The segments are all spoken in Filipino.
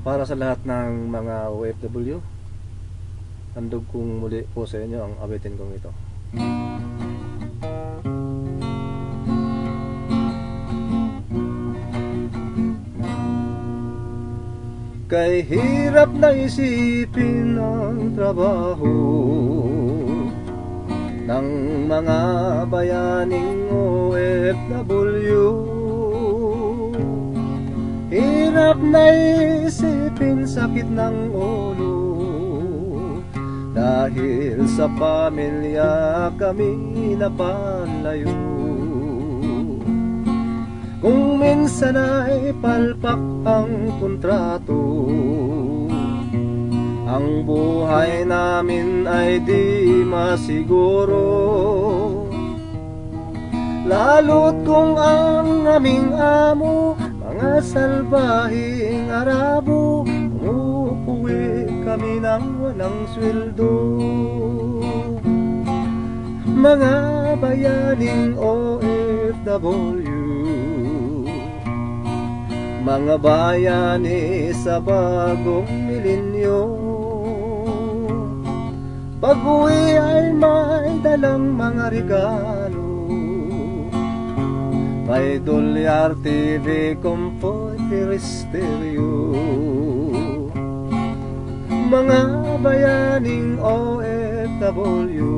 Para sa lahat ng mga OFW, handog kong muli po sa inyo ang awitin kong ito. Kay hirap na isipin ang trabaho ng mga bayaning OFW. Hirap na isipin, sakit ng ulo, dahil sa pamilya kami napalayo. Kung minsan ay palpak ang kontrato, ang buhay namin ay di masiguro. Lalo't kung ang aming amo mga salbahing Arabo, umuuwi kami ng walang sweldo. Mga bayaning OFW, mga bayani sa bagong milenyo, pag-uwi ay may dalang mga regalo, may dolyar, TV, comforter, stereo. Mga bayaning OFW,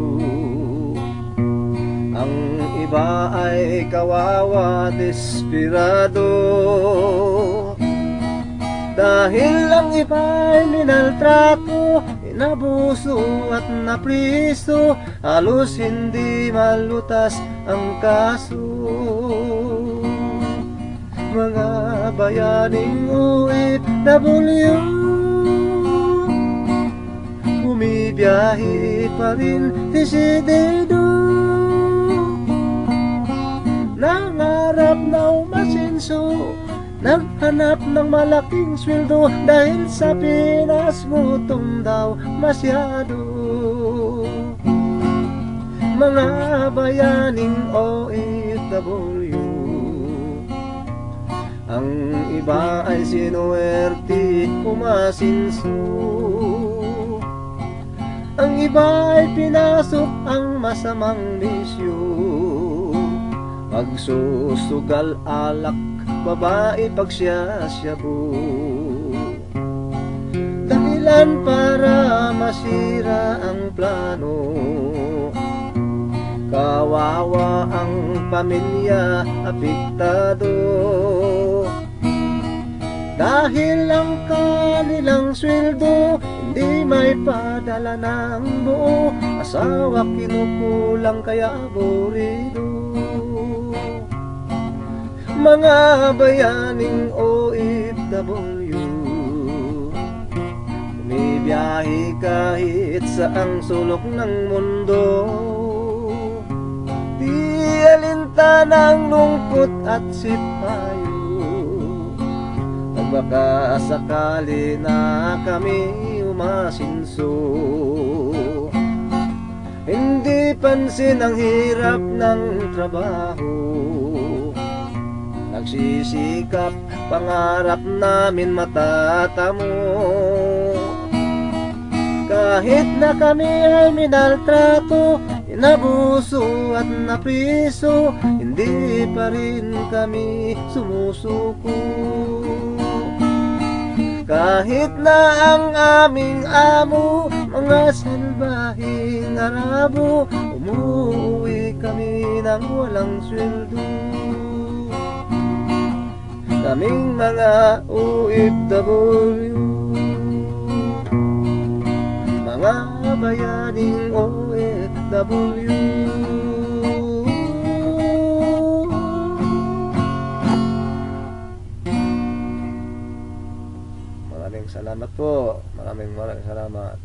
ang iba ay kawawa, desperado, dahil ang iba ay minaltrato, inabuso at napriso, halos hindi malutas ang kaso. Mga bayaning OFW, bumibiyahe pa rin desidido, nangarap na umasenso, naghanap ng malaking sweldo, dahil sa Pinas gutom daw masyado. Mga bayaning OFW, ang iba ay sinuwerte, umasinso, ang iba ay pinasok ang masamang bisyo, pagsusugal, alak, babae, pagsyasyabo, dahilan para masira ang plano. Kawawa ang pamilya, apektado, dahil ang kanilang sweldo hindi may padala ng buo, asawa kinukulang kaya aborido. Mga bayaning OFW, bumibiyahe kahit saang sulok ng mundo, di alintanang lungkot at sipayo, nagbaka sakali na kami umasinso. Hindi pansin ang hirap ng trabaho, nagsisikap, pangarap namin matatamo. Kahit na kami ay minaltrato, inabuso at napriso, hindi pa rin kami sumusuko. Kahit na ang aming amo mga salbahing Arabo, umuwi kami ng walang sweldo. Kaming mga OFW, mga bayaning OFW. Maraming salamat po. Maraming salamat.